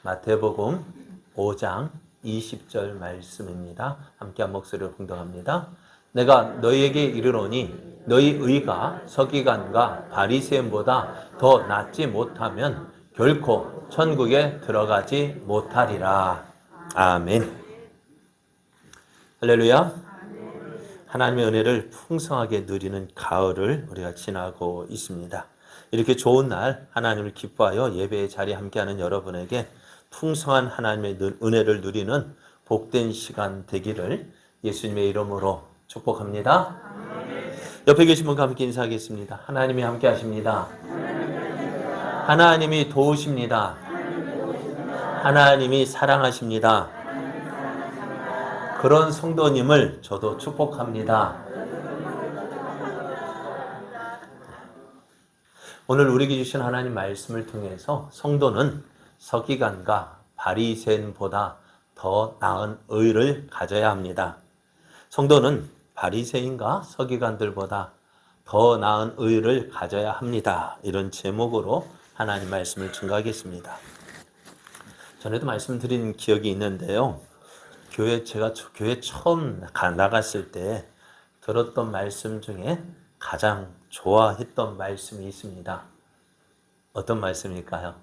마태복음 5장 20절 말씀입니다. 함께 한 목소리로 봉독합니다. 내가 너희에게 이르노니 너희 의가 서기관과 바리새인보다 더 낫지 못하면 결코 천국에 들어가지 못하리라. 아멘. 할렐루야. 하나님의 은혜를 풍성하게 누리는 가을을 우리가 지나고 있습니다. 이렇게 좋은 날 하나님을 기뻐하여 예배의 자리에 함께하는 여러분에게 풍성한 하나님의 은혜를 누리는 복된 시간 되기를 예수님의 이름으로 축복합니다. 옆에 계신 분과 함께 인사하겠습니다. 하나님이 함께 하십니다. 하나님이 도우십니다. 하나님이 사랑하십니다. 그런 성도님을 저도 축복합니다. 오늘 우리에게 주신 하나님 말씀을 통해서 성도는 서기관과 바리새인보다 더 나은 의를 가져야 합니다. 성도는 바리새인과 서기관들보다 더 나은 의를 가져야 합니다. 이런 제목으로 하나님 말씀을 증거하겠습니다. 전에도 말씀드린 기억이 있는데요. 제가 교회 처음 나갔을 때 들었던 말씀 중에 가장 좋아했던 말씀이 있습니다. 어떤 말씀일까요?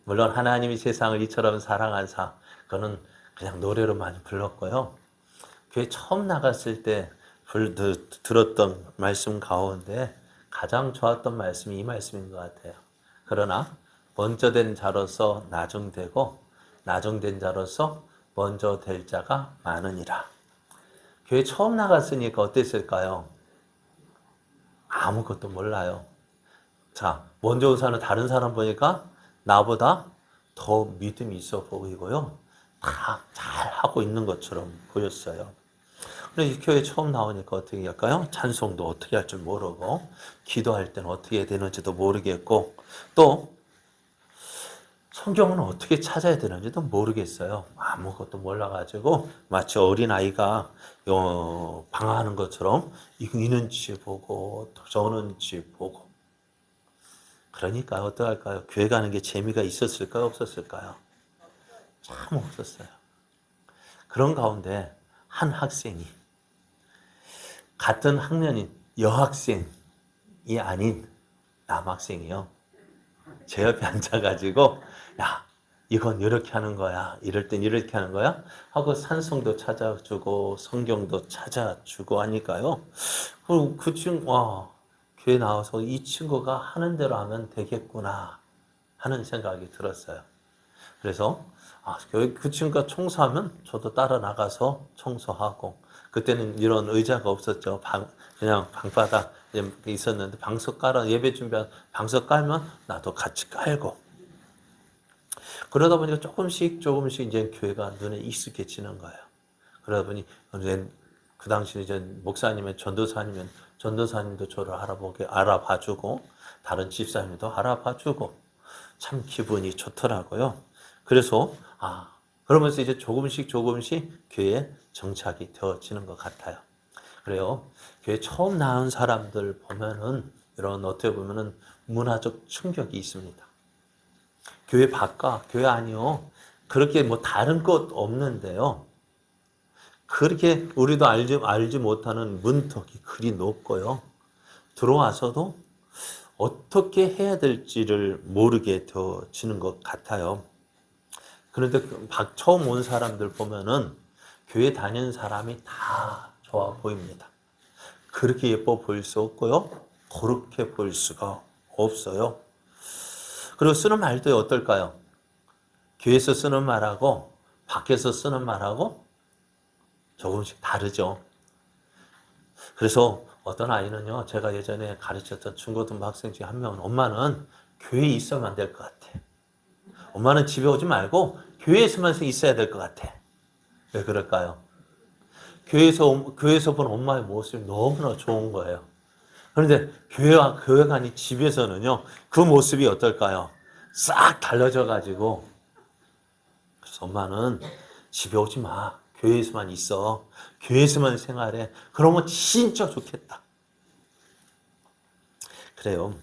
물론 하나님이 세상을 이처럼 사랑하사, 그거는 그냥 노래로 많이 불렀고요. 교회 처음 나갔을 때 들었던 말씀 가운데 가장 좋았던 말씀이 이 말씀인 것 같아요. 그러나 먼저 된 자로서 나중되고 나중된 자로서 먼저 될 자가 많으니라. 교회 처음 나갔으니까 어땠을까요? 아무것도 몰라요. 자, 먼저 온 사람은 다른 사람 보니까 나보다 더 믿음이 있어 보이고요. 다 잘하고 있는 것처럼 보였어요. 그래서 교회 처음 나오니까 어떻게 할까요? 찬송도 어떻게 할 줄 모르고, 기도할 때는 어떻게 되는지도 모르겠고, 또 성경은 어떻게 찾아야 되는지도 모르겠어요. 아무것도 몰라가지고 마치 어린아이가 방황하는 것처럼 이는지 보고 저는지 보고. 그러니까 어떡할까요? 교회 가는 게 재미가 있었을까요? 없었을까요? 참 없었어요. 그런 가운데 한 학생이 같은 학년인 여학생이 아닌 남학생이요. 제 옆에 앉아가지고 야, 이건 이렇게 하는 거야. 이럴 땐 이렇게 하는 거야. 하고 찬송도 찾아주고 성경도 찾아주고 하니까요. 그 친구, 교회 나와서 이 친구가 하는 대로 하면 되겠구나 하는 생각이 들었어요. 그래서 그 친구가 청소하면 저도 따라 나가서 청소하고, 그때는 이런 의자가 없었죠. 그냥 방바닥 있었는데 방석 깔아 예배 준비한 방석 깔면 나도 같이 깔고, 그러다 보니까 조금씩 이제 교회가 눈에 익숙해지는 거예요. 그러다 보니 그 당시 이제 목사님의 전도사님도 저를 알아봐주고 다른 집사님도 알아봐주고 참 기분이 좋더라고요. 그래서 그러면서 이제 조금씩 교회에 정착이 되어지는 것 같아요. 그래요. 교회 처음 나온 사람들 보면은 이런 어떻게 보면은 문화적 충격이 있습니다. 교회 밖과 교회 안이요. 그렇게 뭐 다른 것 없는데요. 그렇게 우리도 알지 못하는 문턱이 그리 높고요. 들어와서도 어떻게 해야 될지를 모르게 되어지는 것 같아요. 그런데 처음 온 사람들 보면은 교회 다니는 사람이 다 좋아 보입니다. 그렇게 예뻐 보일 수 없고요. 그렇게 보일 수가 없어요. 그리고 쓰는 말도 어떨까요? 교회에서 쓰는 말하고 밖에서 쓰는 말하고 조금씩 다르죠. 그래서 어떤 아이는요, 제가 예전에 가르쳤던 중고등부 학생 중에 한 명은 엄마는 교회에 있어만 될 것 같아. 엄마는 집에 오지 말고 교회에서만 있어야 될 것 같아. 왜 그럴까요? 교회에서 본 엄마의 모습이 너무나 좋은 거예요. 그런데 교회 가니 집에서는요, 그 모습이 어떨까요? 싹 달라져가지고, 그래서 엄마는 집에 오지 마. 교회에서만 있어. 교회에서만 생활해. 그러면 진짜 좋겠다. 그래요.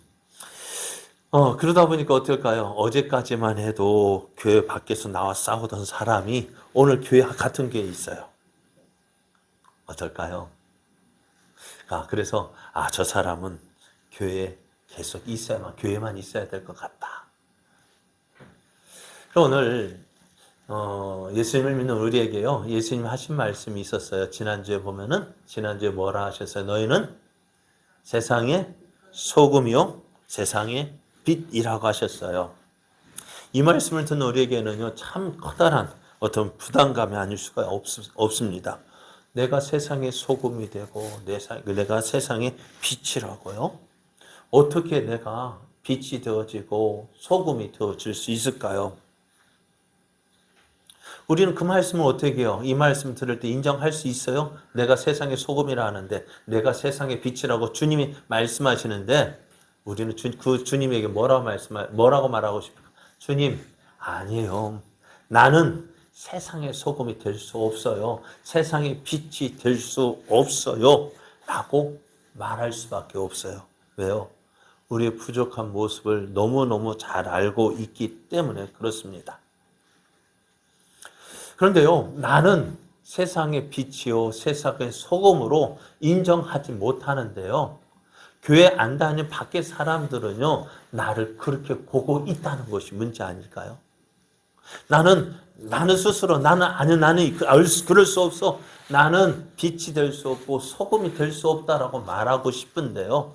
그러다 보니까 어떨까요? 어제까지만 해도 교회 밖에서 나와 싸우던 사람이 오늘 교회 같은 교회에 있어요. 어떨까요? 그래서 저 사람은 교회에 계속 있어야만, 교회만 있어야 될 것 같다. 오늘 예수님을 믿는 우리에게요, 예수님 하신 말씀이 있었어요. 지난주에 보면은, 지난주에 뭐라 하셨어요? 너희는 세상의 소금이요, 세상의 빛이라고 하셨어요. 이 말씀을 듣는 우리에게는요, 참 커다란 어떤 부담감이 아닐 수가 없습니다. 내가 세상의 소금이 되고, 내가 세상의 빛이라고요? 어떻게 내가 빛이 되어지고 소금이 되어질 수 있을까요? 우리는 그 말씀을 어떻게 해요? 이 말씀 들을 때 인정할 수 있어요? 내가 세상의 소금이라 하는데, 내가 세상의 빛이라고 주님이 말씀하시는데, 우리는 그 주님에게 뭐라고 말하고 싶어요? 주님, 아니에요. 나는 세상의 소금이 될 수 없어요. 세상의 빛이 될 수 없어요. 라고 말할 수밖에 없어요. 왜요? 우리의 부족한 모습을 너무너무 잘 알고 있기 때문에 그렇습니다. 그런데요, 나는 세상의 빛이요, 세상의 소금으로 인정하지 못하는데요, 교회 안 다니는 밖의 사람들은요, 나를 그렇게 보고 있다는 것이 문제 아닐까요? 나는 스스로, 그럴 수 없어. 나는 빛이 될 수 없고, 소금이 될 수 없다라고 말하고 싶은데요,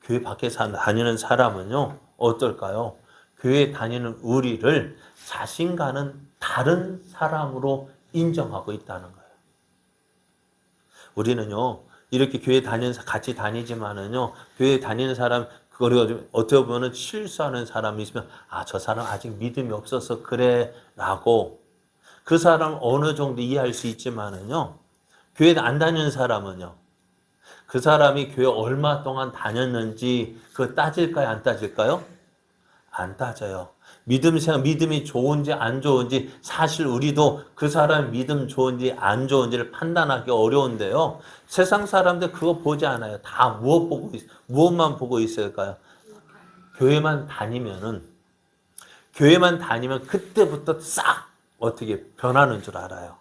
교회 밖에 다니는 사람은요, 어떨까요? 교회 다니는 우리를 자신과는 다른 사람으로 인정하고 있다는 거예요. 우리는요, 이렇게 교회 같이 다니지만은요, 교회 다니는 사람, 그걸 어떻게 보면 실수하는 사람이 있으면, 저 사람 아직 믿음이 없어서 그래, 라고 그 사람 어느 정도 이해할 수 있지만은요, 교회 안 다니는 사람은요, 그 사람이 교회 얼마 동안 다녔는지 그거 따질까요? 안 따질까요? 안 따져요. 믿음이 좋은지 안 좋은지 사실 우리도 그 사람 믿음 좋은지 안 좋은지를 판단하기 어려운데요. 세상 사람들 그거 보지 않아요. 다 무엇만 보고 있을까요? 교회만 다니면 그때부터 싹 어떻게 변하는 줄 알아요.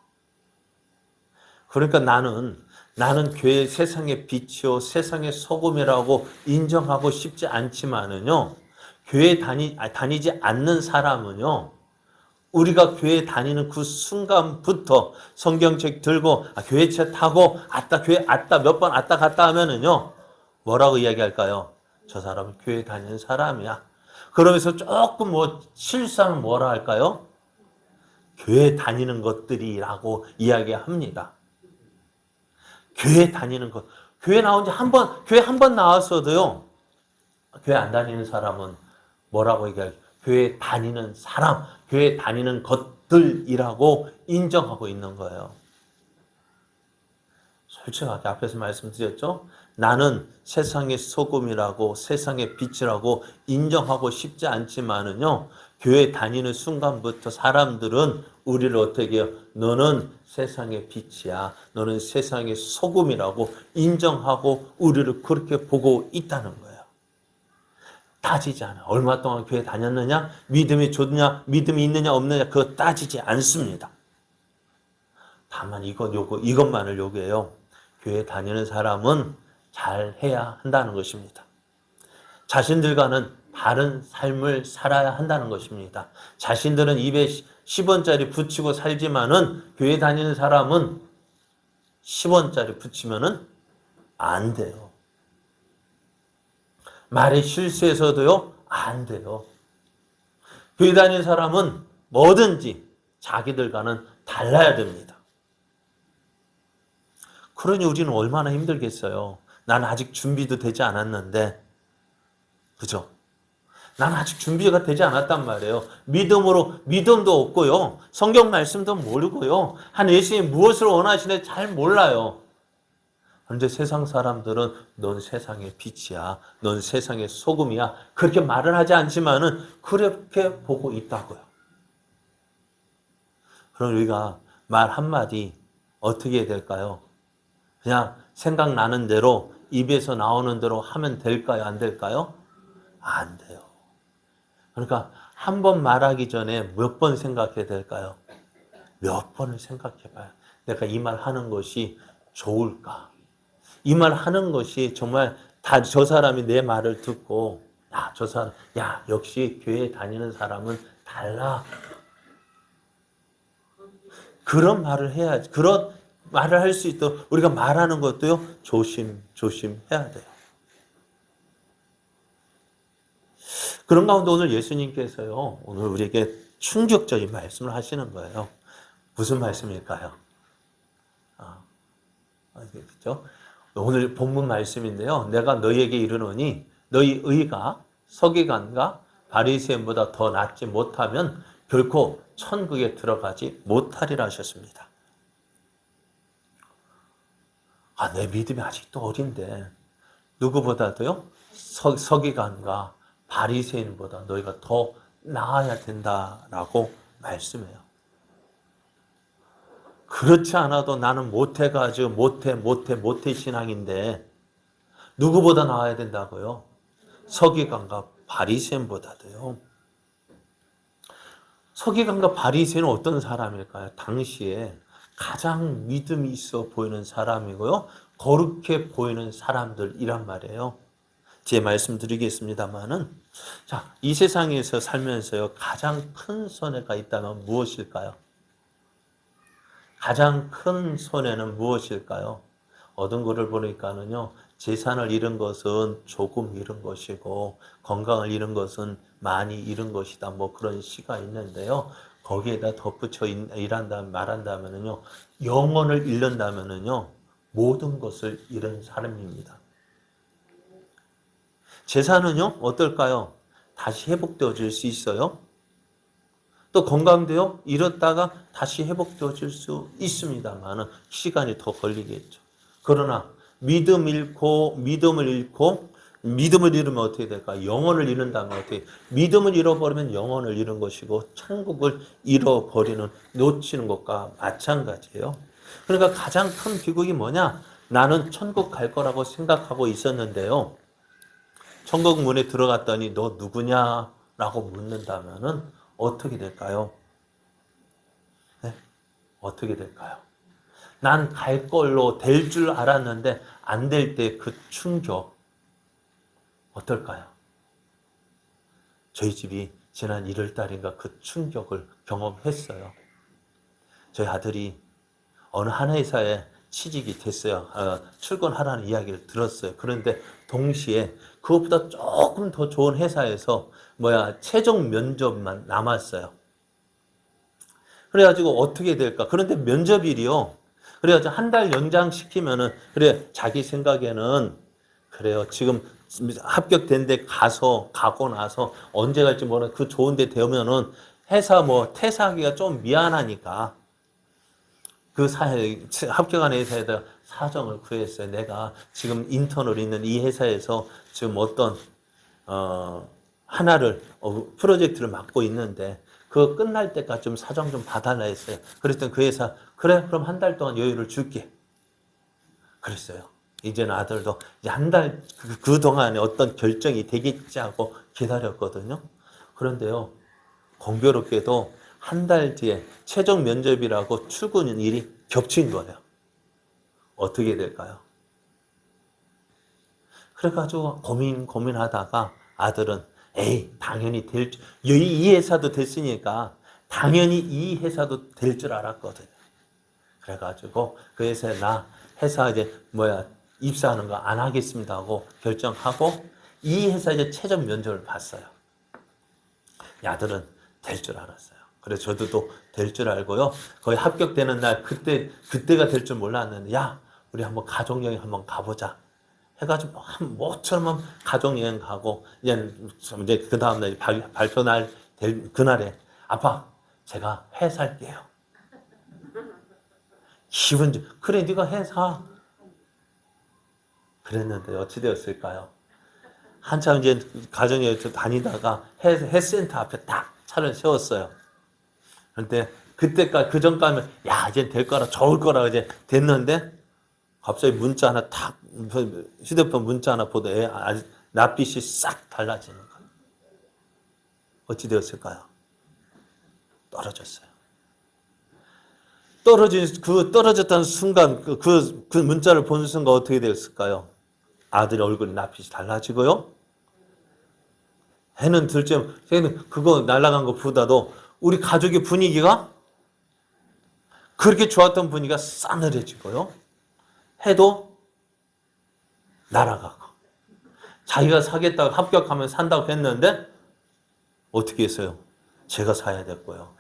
그러니까 나는 교회 세상의 빛이요, 세상의 소금이라고 인정하고 싶지 않지만은요, 교회 다니지 않는 사람은요, 우리가 교회 다니는 그 순간부터 성경책 들고, 교회차 타고, 교회 몇 번 왔다 갔다 하면은요, 뭐라고 이야기할까요? 저 사람은 교회 다니는 사람이야. 그러면서 조금 실수하면 뭐라 할까요? 교회 다니는 것들이라고 이야기합니다. 교회 다니는 것. 교회 나온 지 교회 한 번 나왔어도요, 교회 안 다니는 사람은 뭐라고 얘기할까요? 교회 다니는 사람, 교회 다니는 것들이라고 인정하고 있는 거예요. 솔직하게 앞에서 말씀드렸죠? 나는 세상의 소금이라고, 세상의 빛이라고 인정하고 싶지 않지만은요, 교회 다니는 순간부터 사람들은 우리를 어떻게 해요? 너는 세상의 빛이야. 너는 세상의 소금이라고 인정하고 우리를 그렇게 보고 있다는 거예요. 따지지 않아. 얼마 동안 교회 다녔느냐? 믿음이 좋냐? 믿음이 있느냐? 없느냐? 그거 따지지 않습니다. 다만 이것만을 요구해요. 교회 다니는 사람은 잘 해야 한다는 것입니다. 자신들과는 다른 삶을 살아야 한다는 것입니다. 자신들은 입에 10원짜리 붙이고 살지만은 교회 다니는 사람은 10원짜리 붙이면은 안 돼요. 말에 실수해서도요, 안 돼요. 교회 다니는 사람은 뭐든지 자기들과는 달라야 됩니다. 그러니 우리는 얼마나 힘들겠어요. 나는 아직 준비도 되지 않았는데, 그죠? 나는 아직 준비가 되지 않았단 말이에요. 믿음도 없고요. 성경 말씀도 모르고요. 한 예수님이 무엇을 원하시는지 잘 몰라요. 그런데 세상 사람들은 넌 세상의 빛이야. 넌 세상의 소금이야. 그렇게 말을 하지 않지만은 그렇게 보고 있다고요. 그럼 우리가 말 한마디 어떻게 해야 될까요? 그냥 생각나는 대로 입에서 나오는 대로 하면 될까요? 안 될까요? 안 돼요. 그러니까 한 번 말하기 전에 몇 번 생각해야 될까요? 몇 번을 생각해 봐요. 내가 이 말 하는 것이 좋을까? 이 말 하는 것이 정말 다 저 사람이 내 말을 듣고 야, 저 사람, 야, 역시 교회 다니는 사람은 달라. 그런 말을 해야지. 그런 말을 할 수 있도록 우리가 말하는 것도요, 조심해야 돼요. 그런 가운데 오늘 예수님께서요, 오늘 우리에게 충격적인 말씀을 하시는 거예요. 무슨 말씀일까요? 그렇죠? 오늘 본문 말씀인데요. 내가 너희에게 이르노니 너희 의가 서기관과 바리새인보다 더 낫지 못하면 결코 천국에 들어가지 못하리라 하셨습니다. 내 믿음이 아직도 어린데 누구보다도요? 서기관과 바리새인보다 너희가 더 나아야 된다라고 말씀해요. 그렇지 않아도 나는 못해가지고 못해 신앙인데 누구보다 나아야 된다고요? 서기관과 바리새인보다도요. 서기관과 바리새인은 어떤 사람일까요? 당시에 가장 믿음이 있어 보이는 사람이고요. 거룩해 보이는 사람들이란 말이에요. 제 말씀드리겠습니다만은, 자, 이 세상에서 살면서요, 가장 큰 손해가 있다면 무엇일까요? 가장 큰 손해는 무엇일까요? 얻은 것을 보니까는요, 재산을 잃은 것은 조금 잃은 것이고, 건강을 잃은 것은 많이 잃은 것이다. 뭐 그런 시가 있는데요. 거기에다 덧붙여 말한다면은요, 영혼을 잃는다면은요, 모든 것을 잃은 사람입니다. 재산은요, 어떨까요? 다시 회복되어질 수 있어요. 또 건강도요, 잃었다가 다시 회복되어질 수 있습니다만 시간이 더 걸리겠죠. 그러나 믿음을 잃으면 어떻게 될까? 영혼을 잃는다면 어떻게? 믿음을 잃어버리면 영혼을 잃은 것이고 천국을 잃어버리는 놓치는 것과 마찬가지예요. 그러니까 가장 큰 비극이 뭐냐? 나는 천국 갈 거라고 생각하고 있었는데요. 천국 문에 들어갔더니 너 누구냐라고 묻는다면은 어떻게 될까요? 네? 어떻게 될까요? 난 갈 걸로 될 줄 알았는데 안 될 때 그 충격 어떨까요? 저희 집이 지난 1월 달인가 그 충격을 경험했어요. 저희 아들이 어느 한 회사에 취직이 됐어요. 출근하라는 이야기를 들었어요. 그런데 동시에 그것보다 조금 더 좋은 회사에서 최종 면접만 남았어요. 그래가지고 어떻게 될까? 그런데 면접일이요. 그래가지고 한 달 연장시키면은, 그래, 자기 생각에는, 그래요. 지금 합격된 데 가고 나서 언제 갈지 모르는 그 좋은 데 되면은 회사 퇴사하기가 좀 미안하니까 합격한 회사에다 사정을 구했어요. 내가 지금 인턴으로 있는 이 회사에서 지금 어떤, 하나를, 프로젝트를 맡고 있는데, 그거 끝날 때까지 좀 사정 좀 봐달라 했어요. 그랬더니 그 회사, 그래, 그럼 한 달 동안 여유를 줄게. 그랬어요. 이제는 아들도 이제 한 달, 그 동안에 어떤 결정이 되겠지 하고 기다렸거든요. 그런데요, 공교롭게도 한 달 뒤에 최종 면접이라고 출근 일이 겹친 거예요. 어떻게 될까요? 그래가지고 고민하다가 아들은 에이, 당연히 이 회사도 됐으니까 당연히 이 회사도 될 줄 알았거든요. 그래가지고 그 회사에 회사 입사하는 거 안 하겠습니다 하고 결정하고 이 회사 이제 최종 면접을 봤어요. 아들은 될 줄 알았어요. 그래서 저도 또 될 줄 알고요. 거의 합격되는 날 그때가 될 줄 몰랐는데 우리 한번 가족여행 한번 가보자. 해가지고 모처럼 가족여행 가고 이제 그 다음날 발표 날 될 그날에 아빠 제가 회사할게요. 그래 네가 회사. 그랬는데 어찌 되었을까요? 한참 이제 가정여행 다니다가 회센터 앞에 딱 차를 세웠어요. 그런데 그 전까지는 이제 될 거라 좋을 거라 이제 됐는데 갑자기 문자 하나 휴대폰 문자 하나 보다 낯빛이 싹 달라지는 거예요. 어찌 되었을까요? 떨어졌어요. 떨어졌다는 순간 그 문자를 본 순간 어떻게 됐을까요? 아들의 얼굴이 낯빛이 달라지고요. 해는 그거 날아간 것보다도 우리 가족의 분위기가 그렇게 좋았던 분위기가 싸늘해지고요. 해도 날아가고. 자기가 사겠다고 합격하면 산다고 했는데 어떻게 했어요? 제가 사야 됐고요.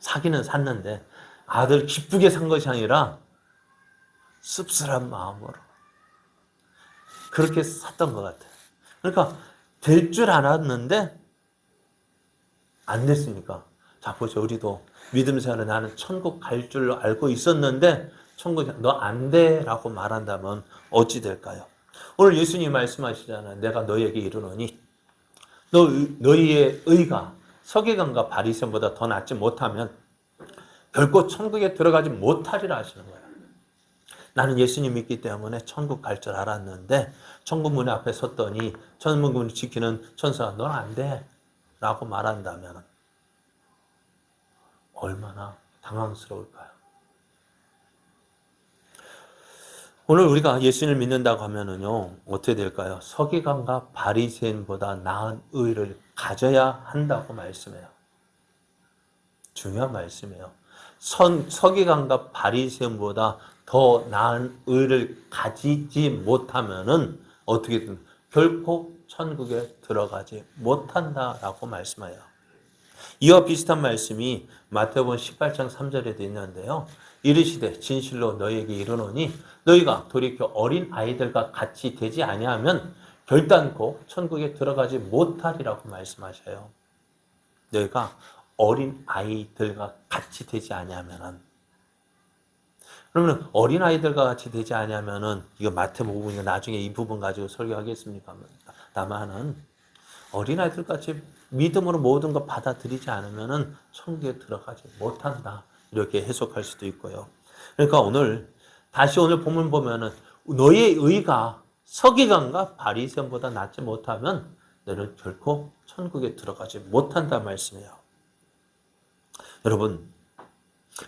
사기는 샀는데 아들 기쁘게 산 것이 아니라 씁쓸한 마음으로 그렇게 샀던 것 같아요. 그러니까 될 줄 알았는데 안 됐으니까. 자, 보죠. 우리도 믿음 생활에 나는 천국 갈 줄 알고 있었는데 천국 너 안 돼 라고 말한다면 어찌 될까요? 오늘 예수님이 말씀하시잖아요. 내가 너희에게 이르노니 너희의 의가 서기관과 바리새인보다 더 낫지 못하면 결코 천국에 들어가지 못하리라 하시는 거예요. 나는 예수님 믿기 때문에 천국 갈 줄 알았는데 천국 문 앞에 섰더니 천국 문을 지키는 천사가 넌 안 돼 라고 말한다면 얼마나 당황스러울까요? 오늘 우리가 예수님을 믿는다고 하면은요, 어떻게 될까요? 서기관과 바리새인보다 나은 의를 가져야 한다고 말씀해요. 중요한 말씀이에요. 서기관과 바리새인보다 더 나은 의를 가지지 못하면은 어떻게든 결코 천국에 들어가지 못한다라고 말씀해요. 이와 비슷한 말씀이 마태복음 18장 3절에도 있는데요. 이르시되 진실로 너희에게 이르노니 너희가 돌이켜 어린 아이들과 같이 되지 아니하면 결단코 천국에 들어가지 못하리라고 말씀하셔요. 너희가 어린 아이들과 같이 되지 아니하면은 그러면 어린 아이들과 같이 되지 아니하면은 이거 마태복음이니까 나중에 이 부분 가지고 설교하겠습니까? 다만은 어린 아이들 같이 믿음으로 모든 것 받아들이지 않으면은 천국에 들어가지 못한다. 이렇게 해석할 수도 있고요. 그러니까 오늘 본문 보면은 너의 의가 서기관과 바리새인보다 낫지 못하면 너는 결코 천국에 들어가지 못한다 말씀이에요. 여러분,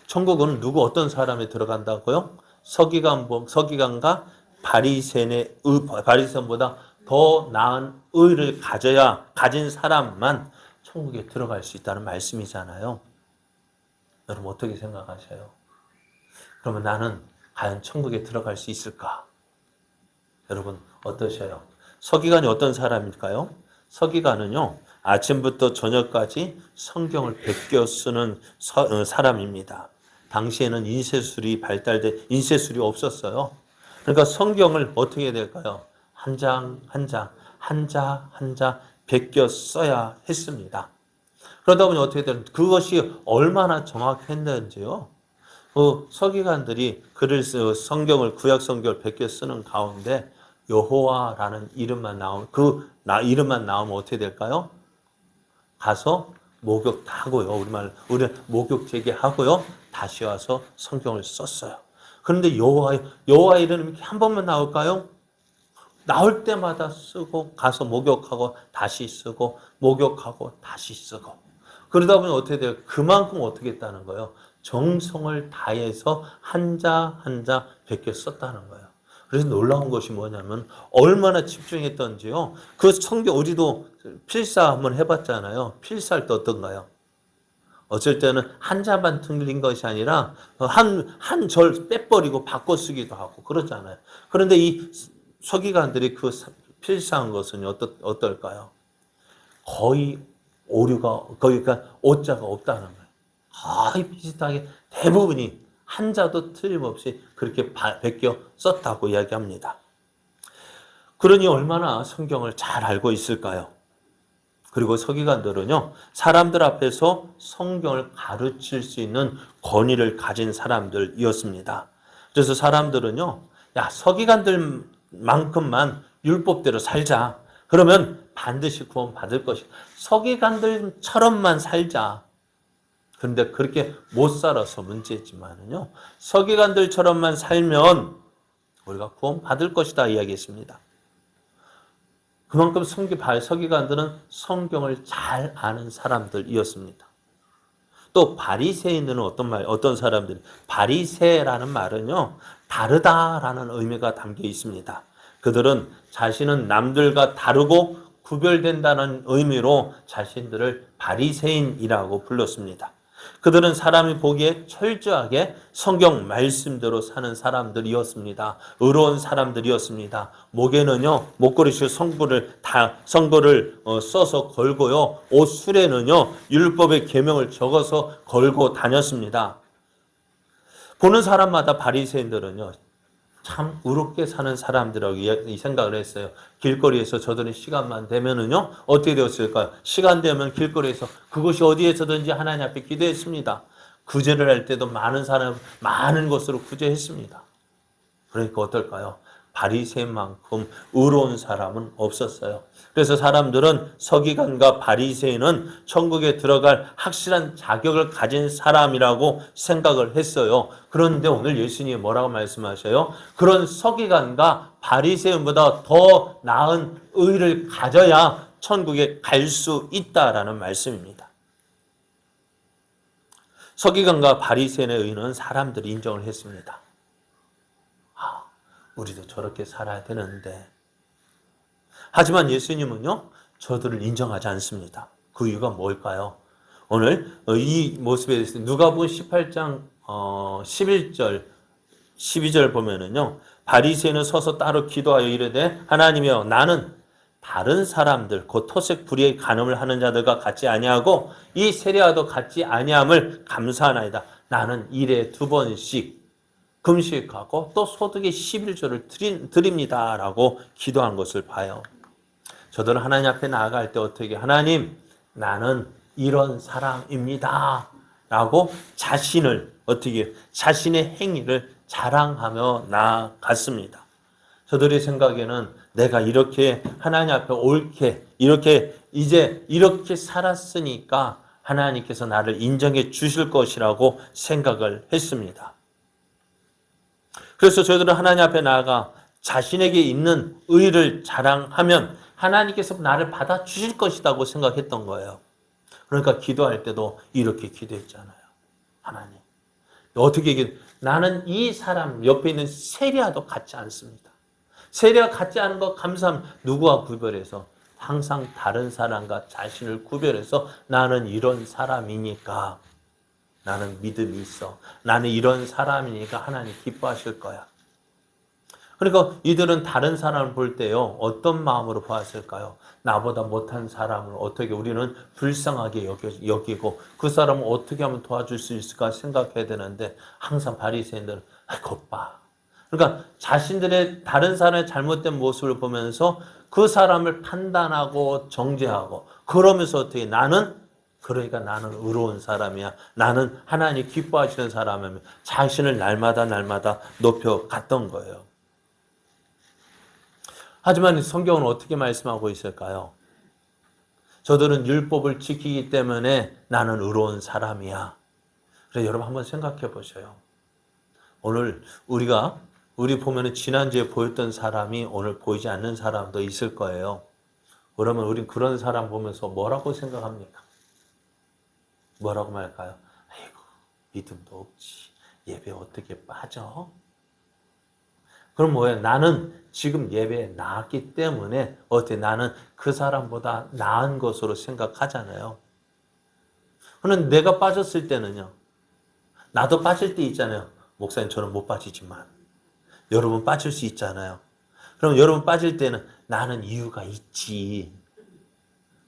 천국은 누구 어떤 사람이 들어간다고요? 서기관과 바리새인보다 더 나은 의를 가진 사람만 천국에 들어갈 수 있다는 말씀이잖아요. 여러분 어떻게 생각하세요? 그러면 나는 과연 천국에 들어갈 수 있을까? 여러분 어떠세요? 서기관이 어떤 사람일까요? 서기관은요, 아침부터 저녁까지 성경을 베껴 쓰는 사람입니다. 당시에는 인쇄술이 없었어요. 그러니까 성경을 어떻게 해야 될까요? 한 장 한 장 베껴 써야 했습니다. 그러다 보니 어떻게 되는 그것이 얼마나 정확했는지요. 서기관들이 성경을 구약 성경을 베껴 쓰는 가운데 여호와라는 이름만 나오면 어떻게 될까요? 가서 목욕 다 하고요. 우리 목욕 제기하고요. 다시 와서 성경을 썼어요. 그런데 여호와 이름이 한 번만 나올까요? 나올 때마다 쓰고 가서 목욕하고 다시 쓰고 목욕하고 다시 쓰고 그러다 보면 어떻게 돼요? 그만큼 어떻게 했다는 거예요? 정성을 다해서 한자 한자 베껴 썼다는 거예요. 그래서 놀라운 것이 뭐냐면 얼마나 집중했던지요. 그 성경 우리도 필사 한번 해봤잖아요. 필사할 때 어떤가요? 어쩔 때는 한자만 틀린 것이 아니라 한 절 빼버리고 바꿔 쓰기도 하고 그러잖아요. 그런데 이 서기관들이 그 필사한 것은 어떨까요? 거의 그러니까 오자가 없다는 거예요. 거의 비슷하게 대부분이 한자도 틀림없이 그렇게 베껴 썼다고 이야기합니다. 그러니 얼마나 성경을 잘 알고 있을까요? 그리고 서기관들은요, 사람들 앞에서 성경을 가르칠 수 있는 권위를 가진 사람들이었습니다. 그래서 사람들은요, 야, 서기관들만큼만 율법대로 살자. 그러면 반드시 구원받을 것이다. 서기관들처럼만 살자. 그런데 그렇게 못 살아서 문제지만은요, 서기관들처럼만 살면 우리가 구원받을 것이다 이야기했습니다. 그만큼 서기관들은 성경을 잘 아는 사람들이었습니다. 또 바리새인들은 어떤 사람들이 바리새라는 말은요 다르다라는 의미가 담겨 있습니다. 그들은 자신은 남들과 다르고 구별된다는 의미로 자신들을 바리새인이라고 불렀습니다. 그들은 사람이 보기에 철저하게 성경 말씀대로 사는 사람들이었습니다. 의로운 사람들이었습니다. 목에는요 목걸이실 성부를 써서 걸고요, 옷술에는요 율법의 계명을 적어서 걸고 다녔습니다. 보는 사람마다 바리새인들은요 참 의롭게 사는 사람들이라고 이 생각을 했어요. 길거리에서 저들은 시간만 되면은요 어떻게 되었을까요? 시간 되면 길거리에서 그것이 어디에서든지 하나님 앞에 기도했습니다. 구제를 할 때도 많은 것으로 구제했습니다. 그러니까 어떨까요? 바리새인만큼 의로운 사람은 없었어요. 그래서 사람들은 서기관과 바리새인은 천국에 들어갈 확실한 자격을 가진 사람이라고 생각을 했어요. 그런데 오늘 예수님이 뭐라고 말씀하셔요? 그런 서기관과 바리새인보다 더 나은 의를 가져야 천국에 갈 수 있다라는 말씀입니다. 서기관과 바리새인의 의는 사람들이 인정을 했습니다. 우리도 저렇게 살아야 되는데. 하지만 예수님은요, 저들을 인정하지 않습니다. 그 이유가 뭘까요? 오늘 이 모습에 대해서 누가복음 18장 11절, 12절 보면은요, 바리새인은 서서 따로 기도하여 이르되 하나님이여 나는 다른 사람들 곧 토색 불의의 간음을 하는 자들과 같지 아니하고 이 세리와도 같지 아니함을 감사하나이다. 나는 일에 2번씩 금식하고 또 소득의 11조를 드립니다라고 기도한 것을 봐요. 저들은 하나님 앞에 나아갈 때 어떻게 하나님 나는 이런 사람입니다 라고 자신의 행위를 자랑하며 나아갔습니다. 저들의 생각에는 내가 이렇게 하나님 앞에 옳게 이렇게 살았으니까 하나님께서 나를 인정해 주실 것이라고 생각을 했습니다. 그래서 저희들은 하나님 앞에 나아가 자신에게 있는 의를 자랑하면 하나님께서 나를 받아주실 것이라고 생각했던 거예요. 그러니까 기도할 때도 이렇게 기도했잖아요. 하나님, 나는 이 사람 옆에 있는 세리와도 같지 않습니다. 세리와 같지 않은 것 감사합니다. 누구와 구별해서? 항상 다른 사람과 자신을 구별해서 나는 이런 사람이니까 나는 믿음이 있어. 나는 이런 사람이니까 하나님 기뻐하실 거야. 그러니까 이들은 다른 사람을 볼 때요. 어떤 마음으로 보았을까요? 나보다 못한 사람을 어떻게 우리는 불쌍하게 여기고 그 사람을 어떻게 하면 도와줄 수 있을까 생각해야 되는데 항상 바리새인들은 것 봐. 그러니까 자신들의 다른 사람의 잘못된 모습을 보면서 그 사람을 판단하고 정죄하고 그러면서 어떻게 그러니까 나는 의로운 사람이야. 나는 하나님 기뻐하시는 사람이며 자신을 날마다 높여갔던 거예요. 하지만 성경은 어떻게 말씀하고 있을까요? 저들은 율법을 지키기 때문에 나는 의로운 사람이야. 그래서 여러분 한번 생각해 보세요. 오늘 우리 보면은 지난주에 보였던 사람이 오늘 보이지 않는 사람도 있을 거예요. 그러면 우린 그런 사람 보면서 뭐라고 생각합니까? 뭐라고 말할까요? 아이고, 믿음도 없지. 예배 어떻게 빠져? 그럼 뭐예요? 나는 지금 예배에 나왔기 때문에 나는 그 사람보다 나은 것으로 생각하잖아요. 그런데 내가 빠졌을 때는요. 나도 빠질 때 있잖아요. 목사님 저는 못 빠지지만 여러분 빠질 수 있잖아요. 그럼 여러분 빠질 때는 나는 이유가 있지.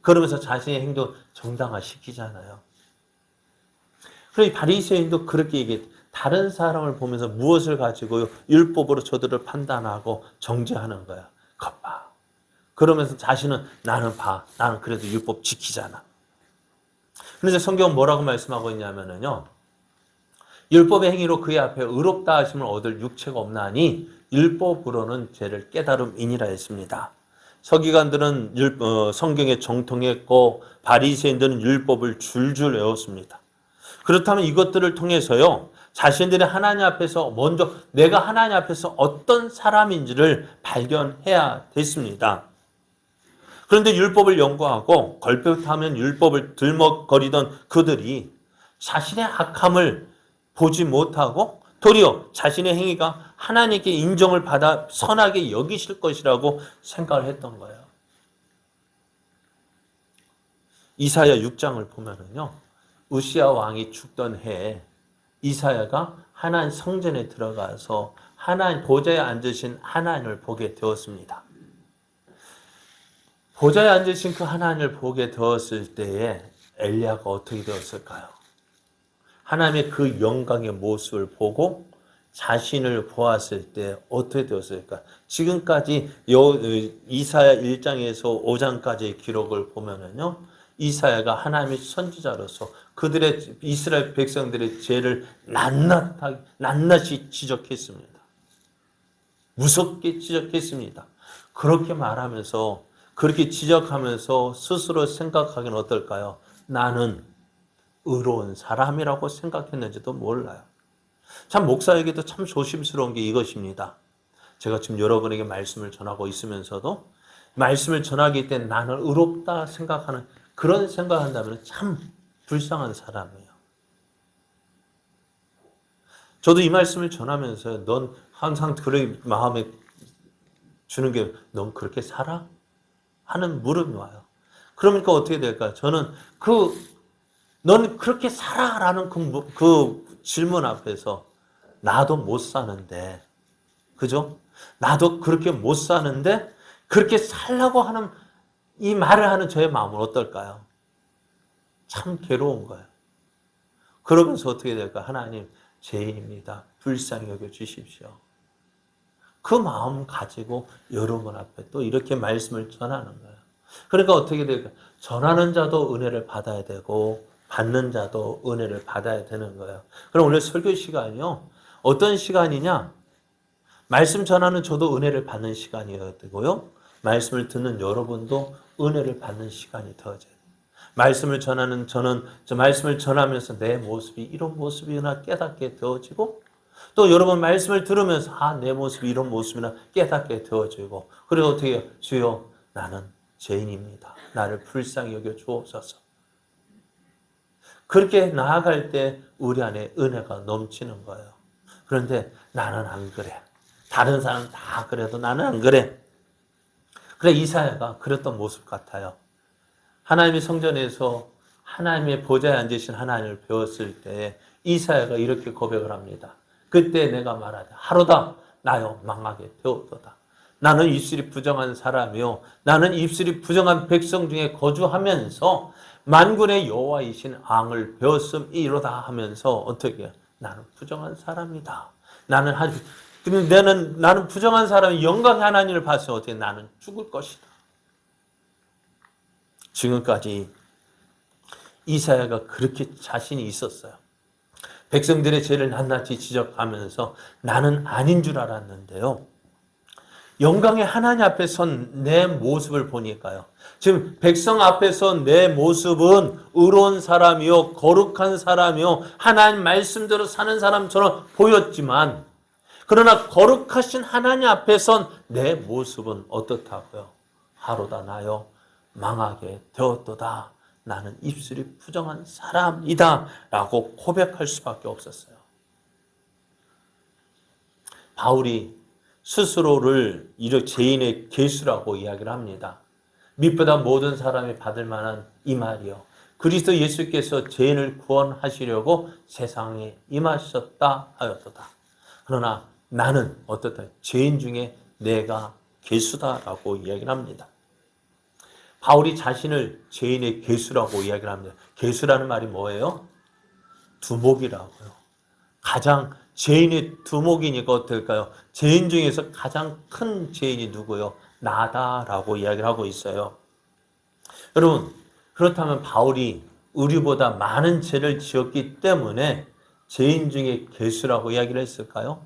그러면서 자신의 행동 정당화시키잖아요. 그래서 바리새인도 그렇게 얘기해. 다른 사람을 보면서 무엇을 가지고 율법으로 저들을 판단하고 정죄하는 거야. 것 봐. 그러면서 자신은 나는 그래도 율법 지키잖아. 그런데 성경은 뭐라고 말씀하고 있냐면요. 율법의 행위로 그의 앞에 의롭다 하심을 얻을 육체가 없나니 율법으로는 죄를 깨달음이니라 했습니다. 서기관들은 성경에 정통했고 바리새인들은 율법을 줄줄 외웠습니다. 그렇다면 이것들을 통해서요. 자신들이 하나님 앞에서 먼저 내가 하나님 앞에서 어떤 사람인지를 발견해야 됐습니다. 그런데 율법을 연구하고 걸핏하면 율법을 들먹거리던 그들이 자신의 악함을 보지 못하고 도리어 자신의 행위가 하나님께 인정을 받아 선하게 여기실 것이라고 생각을 했던 거예요. 이사야 6장을 보면은요, 우시야 왕이 죽던 해에 이사야가 하나님 성전에 들어가서 하나님 보좌에 앉으신 하나님을 보게 되었습니다. 보좌에 앉으신 그 하나님을 보게 되었을 때에 엘리야가 어떻게 되었을까요? 하나님의 그 영광의 모습을 보고 자신을 보았을 때 어떻게 되었을까? 지금까지 이사야 1장에서 5장까지의 기록을 보면은요, 이사야가 하나님의 선지자로서 그들의 이스라엘 백성들의 죄를 낱낱이 지적했습니다. 무섭게 지적했습니다. 그렇게 말하면서 그렇게 지적하면서 스스로 생각하기는 어떨까요? 나는 의로운 사람이라고 생각했는지도 몰라요. 참 목사에게도 참 조심스러운 게 이것입니다. 제가 지금 여러분에게 말씀을 전하고 있으면서도 말씀을 전하기 때문에 나는 의롭다 생각하는 그런 생각한다면 참 불쌍한 사람이에요. 저도 이 말씀을 전하면서 넌 항상 그런 마음에 주는 게 넌 그렇게 살아? 하는 물음이 와요. 그러니까 어떻게 될까요? 저는 넌 그렇게 살아라는 그 질문 앞에서 나도 못 사는데, 그죠? 나도 그렇게 못 사는데 그렇게 살라고 하는 이 말을 하는 저의 마음은 어떨까요? 참 괴로운 거예요. 그러면서 어떻게 될까? 하나님, 죄인입니다. 불쌍히 여겨 주십시오. 그 마음 가지고 여러분 앞에 또 이렇게 말씀을 전하는 거예요. 그러니까 어떻게 될까? 전하는 자도 은혜를 받아야 되고 받는 자도 은혜를 받아야 되는 거예요. 그럼 오늘 설교 시간이요. 어떤 시간이냐? 말씀 전하는 저도 은혜를 받는 시간이어야 되고요. 말씀을 듣는 여러분도 은혜를 받는 시간이 되어져요. 말씀을 전하는 저는 저 말씀을 전하면서 내 모습이 이런 모습이나 깨닫게 되어지고 또 여러분 말씀을 들으면서 내 모습이 이런 모습이나 깨닫게 되어지고 그리고 어떻게 해요? 주여 나는 죄인입니다. 나를 불쌍히 여겨 주옵소서. 그렇게 나아갈 때 우리 안에 은혜가 넘치는 거예요. 그런데 나는 안 그래. 다른 사람 다 그래도 나는 안 그래. 그래 이사야가 그랬던 모습 같아요. 하나님의 성전에서 하나님의 보좌에 앉으신 하나님을 배웠을 때 이사야가 이렇게 고백을 합니다. 그때 내가 말하자 하루다 나여 망하게 되었도다. 나는 입술이 부정한 사람이요 나는 입술이 부정한 백성 중에 거주하면서 만군의 여호와이신 왕을 배웠음이로다 하면서 어떻게 해요? 나는 부정한 사람이다. 나는 부정한 사람이 영광의 하나님을 봤을 때 어떻게 나는 죽을 것이다. 지금까지 이사야가 그렇게 자신이 있었어요. 백성들의 죄를 낱낱이 지적하면서 나는 아닌 줄 알았는데요. 영광의 하나님 앞에 선 내 모습을 보니까요. 지금 백성 앞에 선 내 모습은 의로운 사람이요, 거룩한 사람이요, 하나님 말씀대로 사는 사람처럼 보였지만, 그러나 거룩하신 하나님 앞에 선 내 모습은 어떻다고요? 하루다 나요, 망하게 되었도다. 나는 입술이 부정한 사람이다. 라고 고백할 수밖에 없었어요. 바울이 스스로를 이렇게 죄인의 괴수라고 이야기를 합니다. 밑보다 모든 사람이 받을 만한 이 말이요. 그리스도 예수께서 죄인을 구원하시려고 세상에 임하셨다 하였도다. 그러나 나는 어떻다? 죄인 중에 내가 괴수다라고 이야기를 합니다. 바울이 자신을 죄인의 괴수라고 이야기를 합니다. 괴수라는 말이 뭐예요? 두목이라고요. 가장 죄인의 두목이니까 어떨까요? 죄인 중에서 가장 큰 죄인이 누구요? 나다라고 이야기를 하고 있어요. 여러분, 그렇다면 바울이 우리보다 많은 죄를 지었기 때문에 죄인 중에 괴수라고 이야기를 했을까요?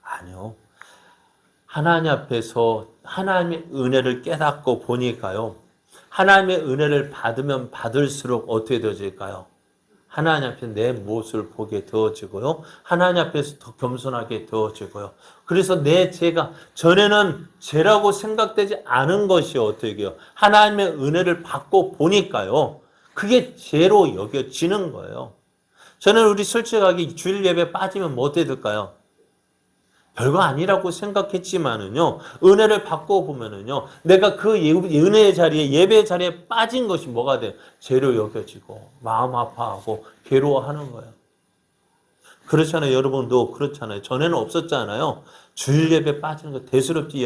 아니요. 하나님 앞에서 하나님의 은혜를 깨닫고 보니까요. 하나님의 은혜를 받으면 받을수록 어떻게 되어질까요? 하나님 앞에 내 모습을 보게 되어지고요. 하나님 앞에서 더 겸손하게 되어지고요. 그래서 내 죄가 전에는 죄라고 생각되지 않은 것이 어떻게 해요? 하나님의 은혜를 받고 보니까요. 그게 죄로 여겨지는 거예요. 저는 우리 솔직하게 주일 예배 빠지면 뭐 어떻게 될까요? 별거 아니라고 생각했지만은요, 은혜를 받고 보면은요, 내가 그 은혜의 자리에, 예배의 자리에 빠진 것이 뭐가 돼요? 죄로 여겨지고, 마음 아파하고, 괴로워하는 거예요. 그렇잖아요. 여러분도 그렇잖아요. 전에는 없었잖아요. 주일 예배 빠지는 거 대수롭지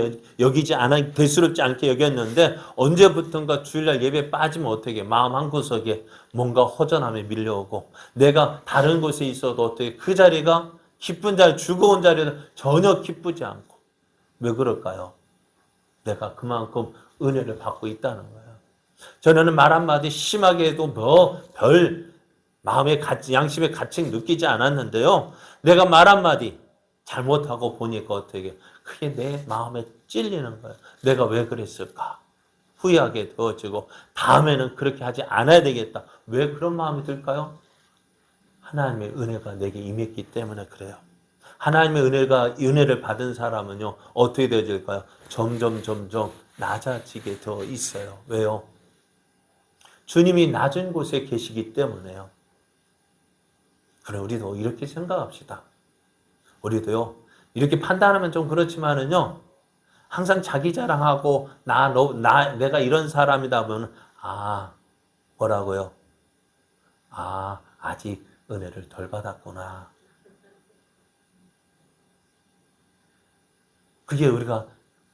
않게 여겼는데, 언제부턴가 주일날 예배 빠지면 어떻게, 마음 한구석에 뭔가 허전함에 밀려오고, 내가 다른 곳에 있어도 어떻게 그 자리가 기쁜 자리, 즐거운 자리는 전혀 기쁘지 않고. 왜 그럴까요? 내가 그만큼 은혜를 받고 있다는 거예요. 전에는 말 한마디 심하게 해도 별 마음의 양심의 가책 느끼지 않았는데요. 내가 말 한마디 잘못하고 보니까 어떻게 그게 내 마음에 찔리는 거예요. 내가 왜 그랬을까? 후회하게 되어지고 다음에는 그렇게 하지 않아야 되겠다. 왜 그런 마음이 들까요? 하나님의 은혜가 내게 임했기 때문에 그래요. 하나님의 은혜를 받은 사람은요, 어떻게 되어질까요? 점점 낮아지게 되어 있어요. 왜요? 주님이 낮은 곳에 계시기 때문에요. 그래, 우리도 이렇게 생각합시다. 우리도요, 이렇게 판단하면 좀 그렇지만은요, 항상 자기 자랑하고, 내가 이런 사람이다 보면, 뭐라고요? 아직 은혜를 덜 받았구나. 그게 우리가,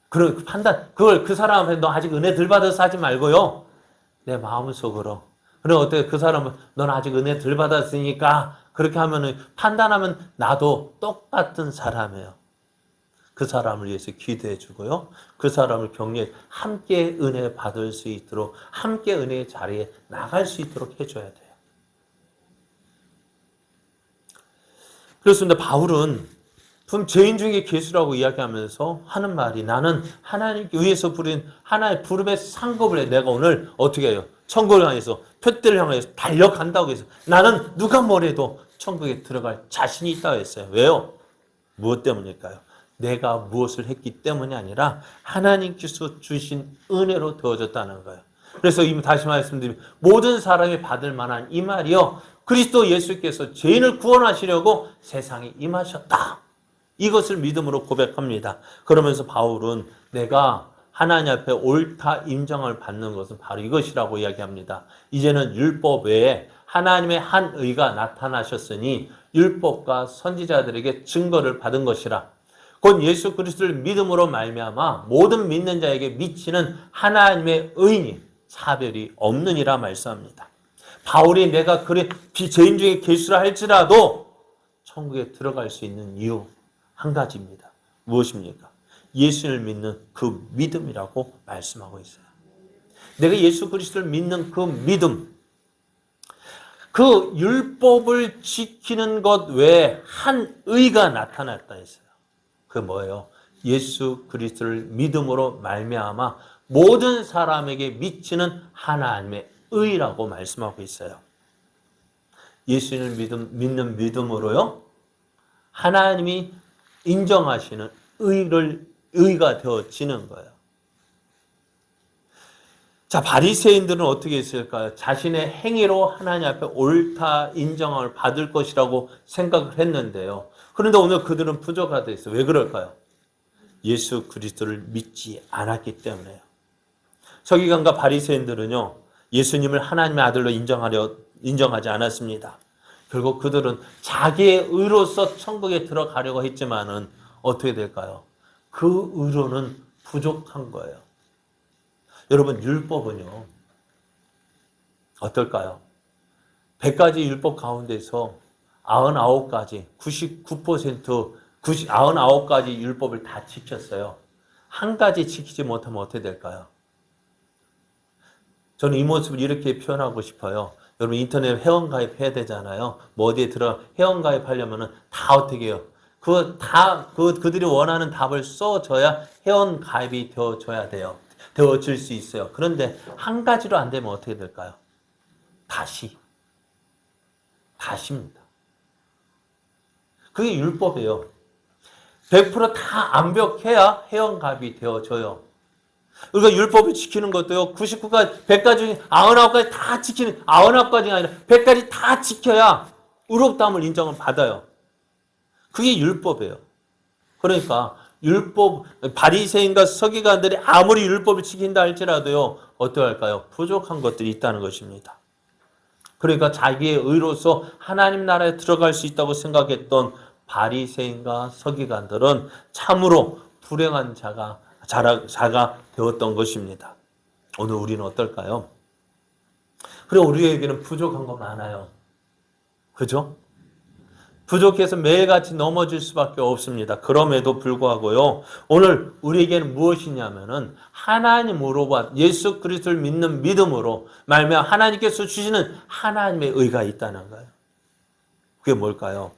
그런 판단, 그 사람한테 너 아직 은혜 덜 받아서 하지 말고요. 내 마음속으로. 그래, 어때? 그 사람은 넌 아직 은혜 덜 받았으니까, 그렇게 하면은, 판단하면 나도 똑같은 사람이에요. 그 사람을 위해서 기도해 주고요. 그 사람을 격려해, 함께 은혜 받을 수 있도록, 함께 은혜의 자리에 나갈 수 있도록 해줘야 돼요. 그렇습니다. 바울은 죄인 중에 괴수라고 이야기하면서 하는 말이 나는 하나님께 의해서 부린 하나의 부름의 상급을 해. 내가 오늘 어떻게 해요? 천국을 향해서 표대를 향해서 달려간다고 해서 나는 누가 뭐래도 천국에 들어갈 자신이 있다고 했어요. 왜요? 무엇 때문일까요? 내가 무엇을 했기 때문이 아니라 하나님께서 주신 은혜로 되어졌다는 거예요. 그래서 다시 말씀드리면 모든 사람이 받을 만한 이 말이요. 그리스도 예수께서 죄인을 구원하시려고 세상에 임하셨다. 이것을 믿음으로 고백합니다. 그러면서 바울은 내가 하나님 앞에 옳다 인정을 받는 것은 바로 이것이라고 이야기합니다. 이제는 율법 외에 하나님의 한 의가 나타나셨으니 율법과 선지자들에게 증거를 받은 것이라. 곧 예수 그리스도를 믿음으로 말미암아 모든 믿는 자에게 미치는 하나님의 의니 차별이 없느니라 말씀합니다. 바울이 내가 죄인 중에 괴수라 할지라도 천국에 들어갈 수 있는 이유 한 가지입니다. 무엇입니까? 예수를 믿는 그 믿음이라고 말씀하고 있어요. 내가 예수 그리스도를 믿는 그 믿음, 그 율법을 지키는 것 외에 한 의가 나타났다 했어요. 그 뭐예요? 예수 그리스도를 믿음으로 말미암아 모든 사람에게 미치는 하나님의 의라고 말씀하고 있어요. 예수를 믿는 믿음으로요, 하나님이 인정하시는 의가 되어지는 거예요. 자, 바리새인들은 어떻게 했을까요? 자신의 행위로 하나님 앞에 옳다 인정을 받을 것이라고 생각을 했는데요. 그런데 오늘 그들은 부족하다 했어요. 왜 그럴까요? 예수 그리스도를 믿지 않았기 때문에요. 서기관과 바리새인들은요, 예수님을 하나님의 아들로 인정하지 않았습니다. 결국 그들은 자기의 의로서 천국에 들어가려고 했지만은 어떻게 될까요? 그 의로는 부족한 거예요. 여러분, 율법은요, 어떨까요? 100가지 율법 가운데서 99가지, 99%, 99가지 율법을 다 지켰어요. 한 가지 지키지 못하면 어떻게 될까요? 저는 이 모습을 이렇게 표현하고 싶어요. 여러분, 인터넷 회원가입 해야 되잖아요. 뭐 어디에 회원가입하려면은 다 어떻게 해요? 그들이 원하는 답을 써줘야 회원가입이 되어줘야 돼요. 되어질 수 있어요. 그런데 한 가지로 안 되면 어떻게 될까요? 다시 다십니다. 그게 율법이에요. 100%다 완벽해야 회원갑이 되어져요. 우리가 율법을 지키는 것도요, 99가지, 100가지 중에 99가지 다 지키는, 99가지가 아니라 100가지 다 지켜야 의롭다함을 인정을 받아요. 그게 율법이에요. 그러니까 율법, 바리새인과 서기관들이 아무리 율법을 지킨다 할지라도요, 어떠할까요? 부족한 것들이 있다는 것입니다. 그러니까 자기의 의로서 하나님 나라에 들어갈 수 있다고 생각했던 바리새인과 서기관들은 참으로 불행한 자가 되었던 것입니다. 오늘 우리는 어떨까요? 그래, 우리에게는 부족한 거 많아요. 그죠? 부족해서 매일같이 넘어질 수밖에 없습니다. 그럼에도 불구하고요, 오늘 우리에게는 무엇이냐면은 하나님으로 예수 그리스도를 믿는 믿음으로 말미암아 하나님께서 주시는 하나님의 의가 있다는 거예요. 그게 뭘까요?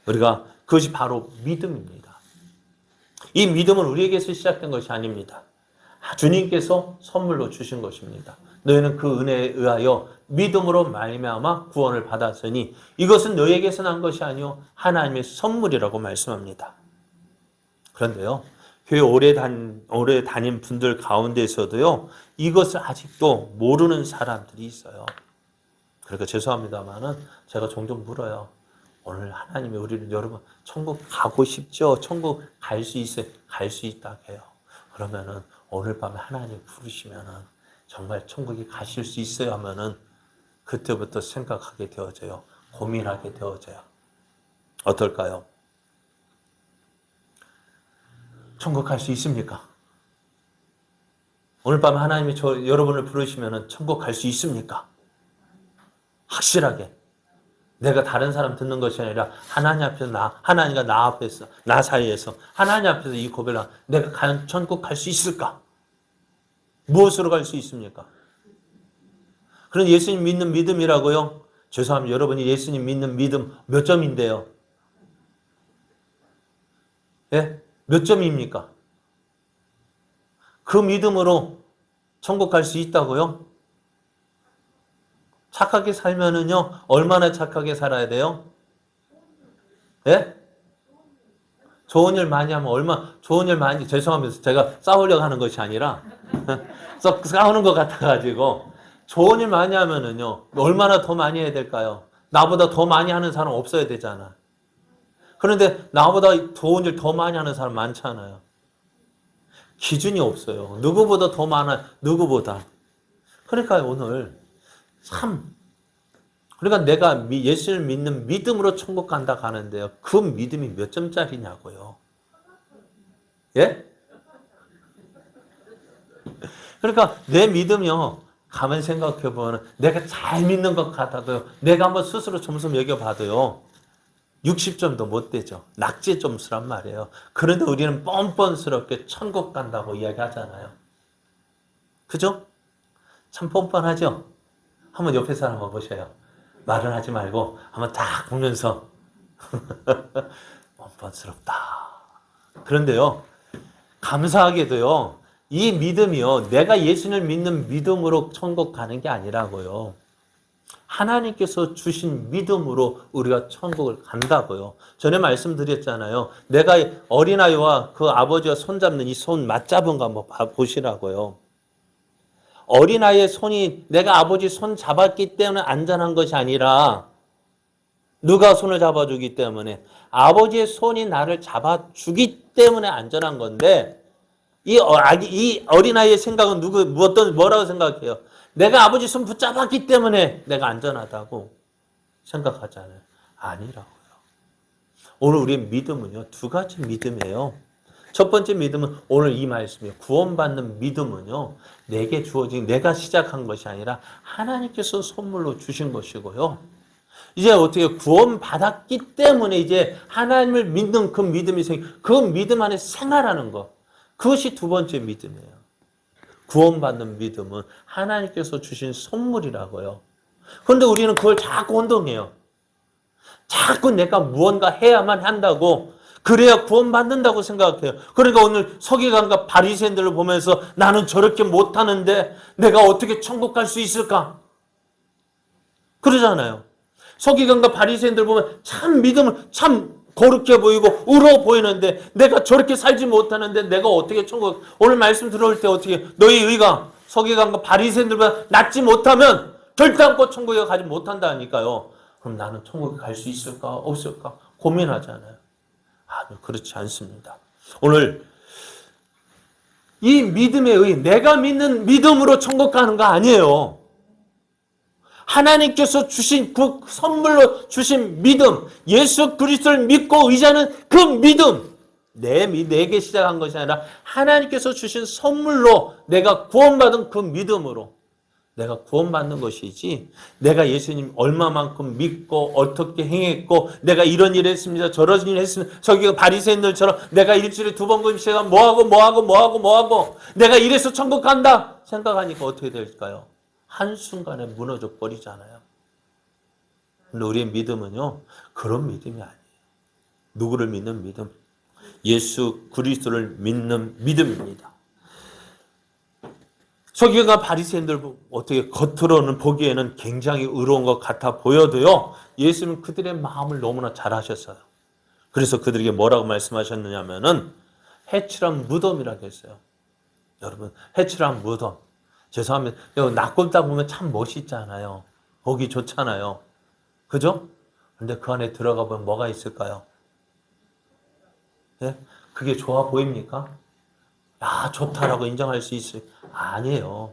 우리가 그것이 바로 믿음입니다. 이 믿음은 우리에게서 시작된 것이 아닙니다. 주님께서 선물로 주신 것입니다. 너희는 그 은혜에 의하여 믿음으로 말미암아 구원을 받았으니 이것은 너희에게서 난 것이 아니요 하나님의 선물이라고 말씀합니다. 그런데요, 교회 오래 다닌 분들 가운데서도요, 이것을 아직도 모르는 사람들이 있어요. 그러니까 죄송합니다만은 제가 종종 물어요. 오늘 하나님이 우리를 여러분 천국 가고 싶죠? 천국 갈 수 있어요? 갈 수 있다고 해요. 그러면은 오늘 밤에 하나님 부르시면은 정말 천국에 가실 수 있어요 하면은 그때부터 생각하게 되어져요. 고민하게 되어져요. 어떨까요? 천국 갈 수 있습니까? 오늘 밤에 하나님이 여러분을 부르시면은 천국 갈 수 있습니까? 확실하게. 내가 다른 사람 듣는 것이 아니라 하나님 앞에서 하나님과 나 앞에서, 나 사이에서 하나님 앞에서 이 고백을 하고 내가 과연 천국 갈 수 있을까? 무엇으로 갈 수 있습니까? 그런 예수님 믿는 믿음이라고요? 죄송합니다. 여러분이 예수님 믿는 믿음 몇 점인데요? 예? 몇 점입니까? 그 믿음으로 천국 갈 수 있다고요? 착하게 살면은요, 얼마나 착하게 살아야 돼요? 예? 좋은 일 많이 하면 좋은 일 많이, 죄송합니다. 제가 싸우려고 하는 것이 아니라, 싸우는 것 같아가지고, 좋은 일 많이 하면은요, 얼마나 더 많이 해야 될까요? 나보다 더 많이 하는 사람 없어야 되잖아. 그런데 나보다 좋은 일 더 많이 하는 사람 많잖아요. 기준이 없어요. 누구보다 더 많아, 누구보다. 그러니까 오늘, 그러니까 내가 예수를 믿는 믿음으로 천국 간다 가는데요. 그 믿음이 몇 점짜리냐고요. 예? 그러니까 내 믿음이요. 가만히 생각해 보면 내가 잘 믿는 것 같아도요. 내가 한번 스스로 점수 매겨봐도요. 60점도 못 되죠. 낙제 점수란 말이에요. 그런데 우리는 뻔뻔스럽게 천국 간다고 이야기하잖아요. 그죠? 참 뻔뻔하죠? 한번 옆에 사람 한번 보셔요. 말은 하지 말고 한번 딱 보면서 뻔뻔스럽다. 그런데요, 감사하게도요, 이 믿음이요, 내가 예수를 믿는 믿음으로 천국 가는 게 아니라고요. 하나님께서 주신 믿음으로 우리가 천국을 간다고요. 전에 말씀드렸잖아요. 내가 어린아이와 그 아버지와 손잡는 이 손 맞잡은 거 한번 보시라고요. 어린아이의 손이 내가 아버지 손 잡았기 때문에 안전한 것이 아니라 누가 손을 잡아주기 때문에 아버지의 손이 나를 잡아주기 때문에 안전한 건데 이 어린아이의 생각은 뭐라고 생각해요? 내가 아버지 손 붙잡았기 때문에 내가 안전하다고 생각하잖아요. 아니라고요. 오늘 우리의 믿음은요, 두 가지 믿음이에요. 첫 번째 믿음은 오늘 이 말씀이에요. 구원받는 믿음은요, 내게 주어진, 내가 시작한 것이 아니라 하나님께서 선물로 주신 것이고요. 이제 어떻게 구원받았기 때문에 이제 하나님을 믿는 그 믿음이 그 믿음 안에 생활하는 것. 그것이 두 번째 믿음이에요. 구원받는 믿음은 하나님께서 주신 선물이라고요. 그런데 우리는 그걸 자꾸 혼동해요. 자꾸 내가 무언가 해야만 한다고, 그래야 구원받는다고 생각해요. 그러니까 오늘 서기관과 바리새인들을 보면서 나는 저렇게 못하는데 내가 어떻게 천국 갈 수 있을까? 그러잖아요. 서기관과 바리새인들 보면 참 믿음을 참 거룩해 보이고 의로워 보이는데 내가 저렇게 살지 못하는데 내가 어떻게 천국, 오늘 말씀 들어올 때 어떻게 너희 의가 서기관과 바리새인들보다 낫지 못하면 결단코 천국에 가지 못한다니까요. 그럼 나는 천국에 갈 수 있을까 없을까 고민하잖아요. 그렇지 않습니다. 오늘 이 믿음의 의, 내가 믿는 믿음으로 천국 가는 거 아니에요. 하나님께서 주신 그 선물로 주신 믿음, 예수 그리스도를 믿고 의지하는 그 믿음, 내게 시작한 것이 아니라 하나님께서 주신 선물로 내가 구원받은 그 믿음으로 내가 구원받는 것이지, 내가 예수님 얼마만큼 믿고 어떻게 행했고 내가 이런 일 했습니다, 저런 일 했습니다, 저기 바리새인들처럼 내가 일주일에 2번 금식하면 뭐하고 내가 이래서 천국 간다 생각하니까 어떻게 될까요? 한순간에 무너져 버리잖아요. 근데 우리의 믿음은요, 그런 믿음이 아니에요. 누구를 믿는 믿음? 예수 그리스도를 믿는 믿음입니다. 서기관과 바리새인들 어떻게 겉으로는 보기에는 굉장히 의로운 것 같아 보여도요, 예수님은 그들의 마음을 너무나 잘 아셨어요. 그래서 그들에게 뭐라고 말씀하셨느냐면은 해칠한 무덤이라고 했어요. 여러분, 해칠한 무덤. 죄송합니다. 낙골당 보면 참 멋있잖아요. 보기 좋잖아요. 그죠? 근데 그 안에 들어가 보면 뭐가 있을까요? 예? 그게 좋아 보입니까? 좋다라고 인정할 수 있어요? 아니에요.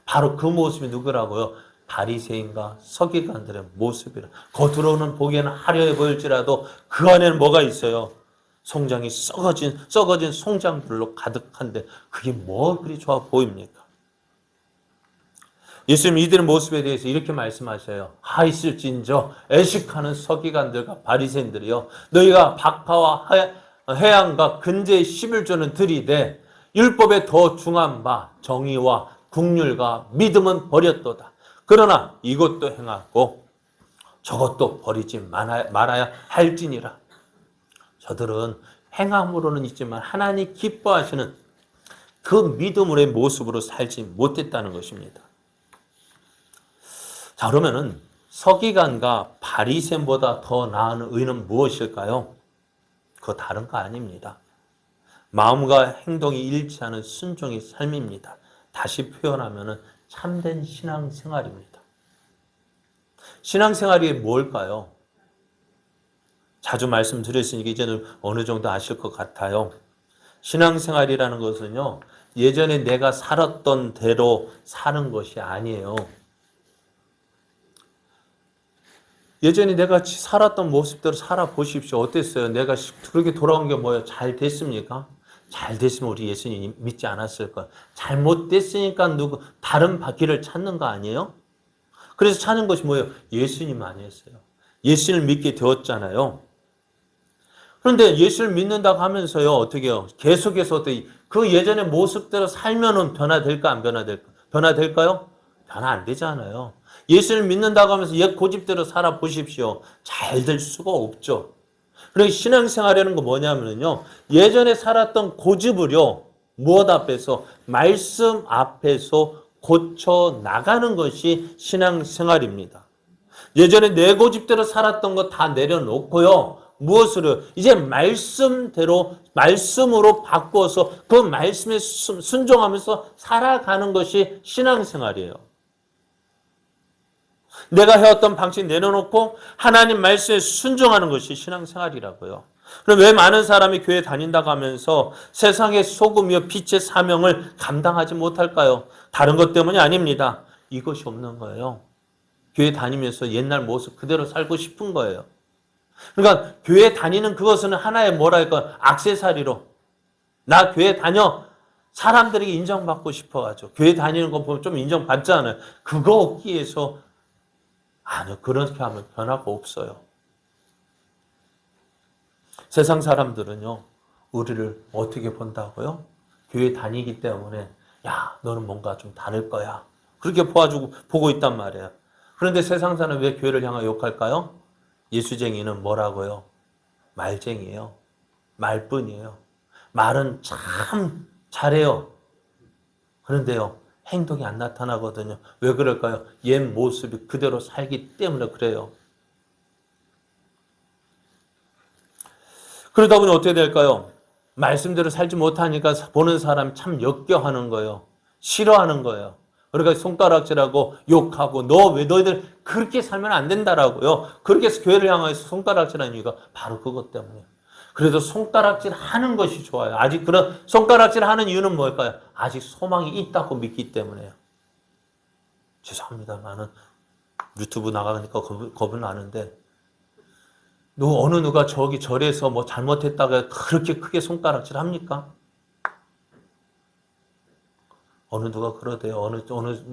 바로 그 모습이 누구라고요? 바리새인과 서기관들의 모습이라. 겉으로는 보기에는 화려해 보일지라도 그 안에는 뭐가 있어요? 송장이 썩어진 송장들로 가득한데 그게 뭐 그리 좋아 보입니까? 예수님 이들의 모습에 대해서 이렇게 말씀하셔요. 있을진저 애식하는 서기관들과 바리새인들이요, 너희가 박하와 해양과 근제의 11조는 들이되 율법에 더 중한 바 정의와 국률과 믿음은 버렸도다. 그러나 이것도 행하고 저것도 버리지 말아야 할지니라. 저들은 행함으로는 있지만 하나님 기뻐하시는 그 믿음으로의 모습으로 살지 못했다는 것입니다. 자, 그러면은 서기관과 바리새인보다 더 나은 의는 무엇일까요? 그거 다른 거 아닙니다. 마음과 행동이 일치하는 순종의 삶입니다. 다시 표현하면은 참된 신앙생활입니다. 신앙생활이 뭘까요? 자주 말씀드렸으니까 이제는 어느 정도 아실 것 같아요. 신앙생활이라는 것은요, 예전에 내가 살았던 대로 사는 것이 아니에요. 예전에 내가 살았던 모습대로 살아보십시오. 어땠어요? 내가 그렇게 돌아온 게 뭐예요? 잘 됐습니까? 잘 됐으면 우리 예수님 믿지 않았을 거예요. 잘못됐으니까 다른 길을 찾는 거 아니에요? 그래서 찾는 것이 뭐예요? 예수님 아니었어요. 예수를 믿게 되었잖아요. 그런데 예수를 믿는다고 하면서요, 어떻게 해요? 계속해서 그 예전의 모습대로 살면은 변화될까, 안 변화될까? 변화될까요? 변화 안 되잖아요. 예수를 믿는다고 하면서 옛 고집대로 살아보십시오. 잘 될 수가 없죠. 그리고 신앙생활이라는 거 뭐냐면요, 예전에 살았던 고집을요, 무엇 앞에서? 말씀 앞에서 고쳐 나가는 것이 신앙생활입니다. 예전에 내 고집대로 살았던 거 다 내려놓고요, 무엇으로? 이제 말씀으로 바꿔서 그 말씀에 순종하면서 살아가는 것이 신앙생활이에요. 내가 해왔던 방식 내려놓고 하나님 말씀에 순종하는 것이 신앙생활이라고요. 그럼 왜 많은 사람이 교회 다닌다고 하면서 세상의 소금이요 빛의 사명을 감당하지 못할까요? 다른 것 때문이 아닙니다. 이것이 없는 거예요. 교회 다니면서 옛날 모습 그대로 살고 싶은 거예요. 그러니까 교회 다니는 그것은 하나의 뭐랄까, 액세서리로. 나 교회 다녀. 사람들에게 인정받고 싶어가지고. 교회 다니는 거 보면 좀 인정받잖아요. 그거 얻기 위해서. 아니요, 그렇게 하면 변화가 없어요. 세상 사람들은요, 우리를 어떻게 본다고요? 교회 다니기 때문에, 야, 너는 뭔가 좀 다를 거야. 그렇게 보고 있단 말이에요. 그런데 세상 사람은 왜 교회를 향하여 욕할까요? 예수쟁이는 뭐라고요? 말쟁이에요. 말뿐이에요. 말은 참 잘해요. 그런데요, 행동이 안 나타나거든요. 왜 그럴까요? 옛 모습이 그대로 살기 때문에 그래요. 그러다 보니 어떻게 될까요? 말씀대로 살지 못하니까 보는 사람이 참 역겨하는 거예요. 싫어하는 거예요. 그러니까 손가락질하고 욕하고 너 왜 너희들 그렇게 살면 안 된다라고요. 그렇게 해서 교회를 향해서 손가락질하는 이유가 바로 그것 때문이에요. 그래도 손가락질 하는 것이 좋아요. 아직 그런 손가락질 하는 이유는 뭘까요? 아직 소망이 있다고 믿기 때문에요. 죄송합니다만은 유튜브 나가니까 겁은 나는데 어느 누가 저기 절에서 뭐 잘못했다가 그렇게 크게 손가락질 합니까? 어느 누가 그러대요. 어느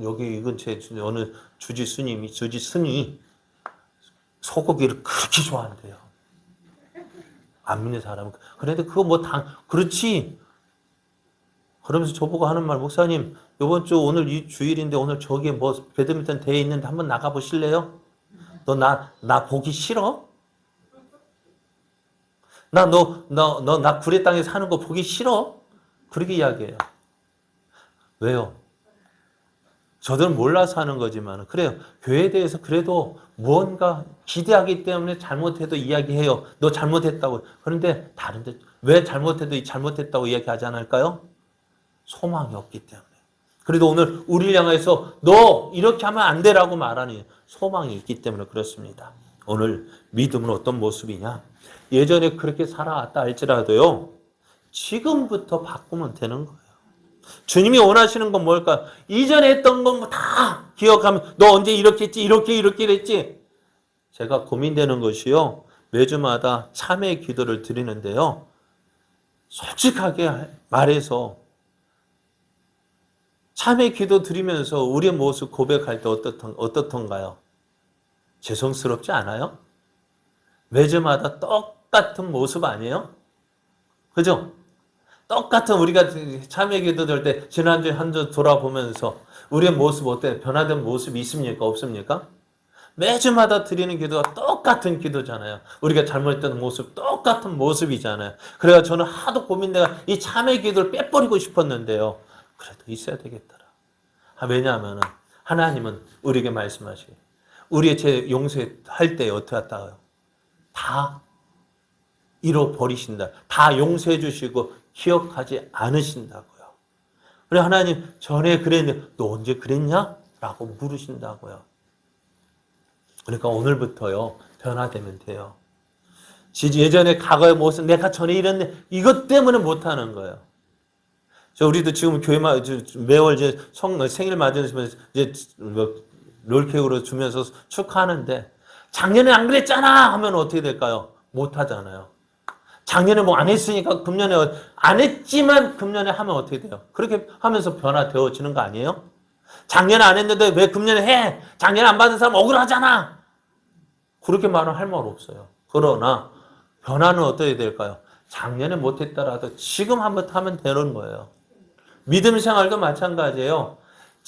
여기 이 근처에 어느 주지스님이 소고기를 그렇게 좋아한대요. 안 믿는 사람은. 그런데 그거 그렇지. 그러면서 저보고 하는 말, 목사님, 이번 주 오늘 이 주일인데 오늘 저기 뭐 배드민턴 대회 있는데 한번 나가 보실래요? 너 나 보기 싫어? 나 구례 땅에 사는 거 보기 싫어? 그렇게 이야기해요. 왜요? 저들은 몰라서 하는 거지만, 그래요. 교회에 대해서 그래도 무언가 기대하기 때문에 잘못해도 이야기해요. 너 잘못했다고. 그런데 다른데, 왜 잘못했다고 이야기하지 않을까요? 소망이 없기 때문에. 그래도 오늘 우리를 향해서 너 이렇게 하면 안 되라고 말하는 소망이 있기 때문에 그렇습니다. 오늘 믿음은 어떤 모습이냐? 예전에 그렇게 살아왔다 할지라도요, 지금부터 바꾸면 되는 거예요. 주님이 원하시는 건 뭘까? 이전에 했던 건 다 기억하면 너 언제 이렇게 했지? 이렇게 했지? 제가 고민되는 것이요. 매주마다 참회 기도를 드리는데요. 솔직하게 말해서 참회 기도 드리면서 우리의 모습 고백할 때 어떻던가요? 죄송스럽지 않아요? 매주마다 똑같은 모습 아니에요? 그죠? 똑같은 우리가 참회 기도 될 때 지난주에 한 주 돌아보면서 우리의 모습 어때요? 변화된 모습이 있습니까? 없습니까? 매주마다 드리는 기도가 똑같은 기도잖아요. 우리가 잘못했던 모습 똑같은 모습이잖아요. 그래서 저는 하도 고민돼가 이 참회 기도를 빼버리고 싶었는데요. 그래도 있어야 되겠더라. 왜냐하면 하나님은 우리에게 말씀하시고 우리의 죄 용서할 때 어떻게 했다고요? 다 잃어버리신다. 다 용서해 주시고 기억하지 않으신다고요. 그래 하나님 전에 그랬는데 너 언제 그랬냐? 라고 물으신다고요. 그러니까 오늘부터요 변화되면 돼요. 예전에 과거의 모습 내가 전에 이랬는데 이것 때문에 못하는 거예요. 우리도 지금 교회만 매월 이제 생일 맞으면서 이제 롤케이크로 주면서 축하하는데 작년에 안 그랬잖아 하면 어떻게 될까요? 못하잖아요. 작년에 뭐 안 했으니까 금년에 안 했지만 금년에 하면 어떻게 돼요? 그렇게 하면서 변화되어지는 거 아니에요? 작년에 안 했는데 왜 금년에 해? 작년에 안 받은 사람 억울하잖아. 그렇게 말은 할 말 없어요. 그러나 변화는 어떻게 될까요? 작년에 못했더라도 지금 한번 하면 되는 거예요. 믿음 생활도 마찬가지예요.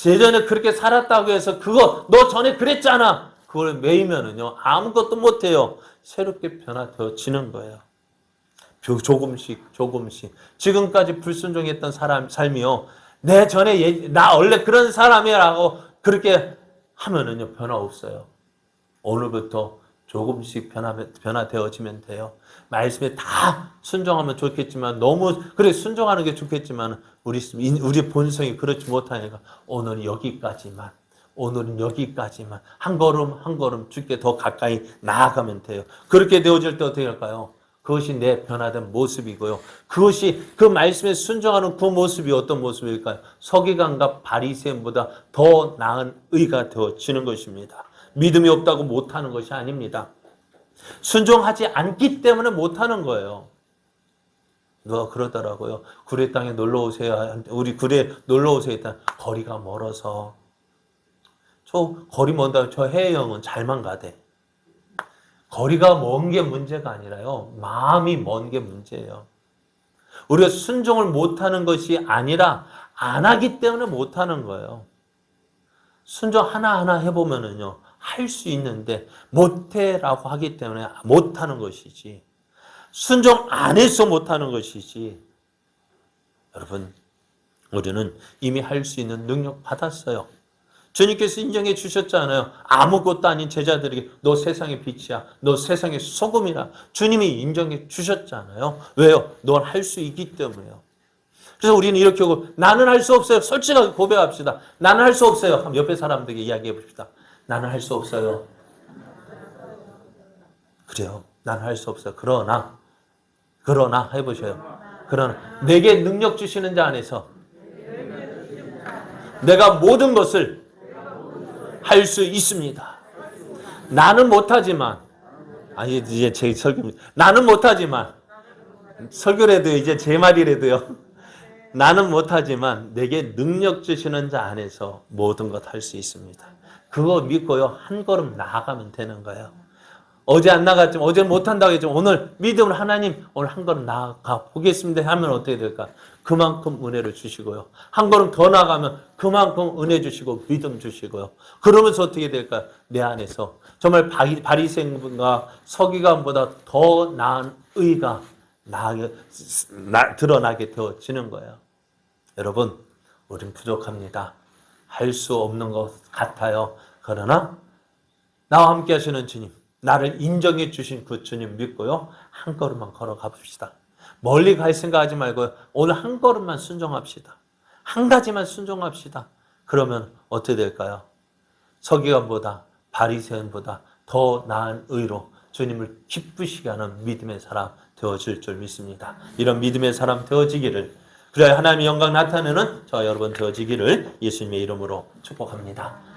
예전에 그렇게 살았다고 해서 그거 너 전에 그랬잖아. 그걸 매이면은요 아무것도 못해요. 새롭게 변화되어지는 거예요. 조금씩 지금까지 불순종했던 삶이요. 내 전에 나 원래 그런 사람이라고 그렇게 하면은요 변화 없어요. 오늘부터 조금씩 변화되어지면 돼요. 말씀에 다 순종하면 좋겠지만 너무 그래 순종하는 게 좋겠지만 우리 본성이 그렇지 못하니까 오늘은 여기까지만 한 걸음 주께 더 가까이 나아가면 돼요. 그렇게 되어질 때 어떻게 할까요? 그것이 내 변화된 모습이고요. 그것이 그 말씀에 순종하는 그 모습이 어떤 모습일까요? 서기관과 바리새인보다 더 나은 의가 되어지는 것입니다. 믿음이 없다고 못하는 것이 아닙니다. 순종하지 않기 때문에 못하는 거예요. 누가 그러더라고요. 구례 땅에 놀러 오세요. 우리 구례 놀러 오세요. 일단 거리가 멀어서. 저 거리 먼다. 저 해외여행은 잘만 가대. 거리가 먼 게 문제가 아니라요. 마음이 먼 게 문제예요. 우리가 순종을 못하는 것이 아니라 안 하기 때문에 못하는 거예요. 순종 하나하나 해보면은요. 할 수 있는데 못해라고 하기 때문에 못하는 것이지. 순종 안 해서 못하는 것이지. 여러분 우리는 이미 할 수 있는 능력 받았어요. 주님께서 인정해 주셨잖아요. 아무것도 아닌 제자들에게 너 세상의 빛이야. 너 세상의 소금이라. 주님이 인정해 주셨잖아요. 왜요? 넌 할 수 있기 때문에요. 그래서 우리는 이렇게 하고 나는 할 수 없어요. 솔직하게 고백합시다. 나는 할 수 없어요. 그럼 옆에 사람들에게 이야기해 봅시다. 나는 할 수 없어요. 그래요. 나는 할 수 없어요. 그러나 해보셔요. 그러나 내게 능력 주시는 자 안에서 내가 모든 것을 할 수 있습니다. 나는 못하지만, 이제 제 설교입니다. 나는 못하지만, 설교라도 이제 제 말이라도요. 나는 못하지만 내게 능력 주시는 자 안에서 모든 것 할 수 있습니다. 그거 믿고요. 한 걸음 나아가면 되는 거예요. 어제 안 나갔지만, 어제 못한다고 했지만, 오늘 믿음으로 하나님, 오늘 한 걸음 나아가 보겠습니다 하면 어떻게 될까? 그만큼 은혜를 주시고요. 한 걸음 더 나가면 그만큼 은혜 주시고, 믿음 주시고요. 그러면서 어떻게 될까? 내 안에서 정말 바리새인과 서기관보다 더 나은 의가 드러나게 되어지는 거예요. 여러분, 우린 부족합니다. 할 수 없는 것 같아요. 그러나 나와 함께 하시는 주님, 나를 인정해 주신 그 주님 믿고요. 한 걸음만 걸어가 봅시다. 멀리 갈 생각하지 말고요. 오늘 한 걸음만 순종합시다. 한 가지만 순종합시다. 그러면 어떻게 될까요? 서기관보다 바리새인보다 더 나은 의로 주님을 기쁘시게 하는 믿음의 사람 되어질 줄 믿습니다. 이런 믿음의 사람 되어지기를, 그래야 하나님의 영광 나타내는 저와 여러분 되어지기를 예수님의 이름으로 축복합니다.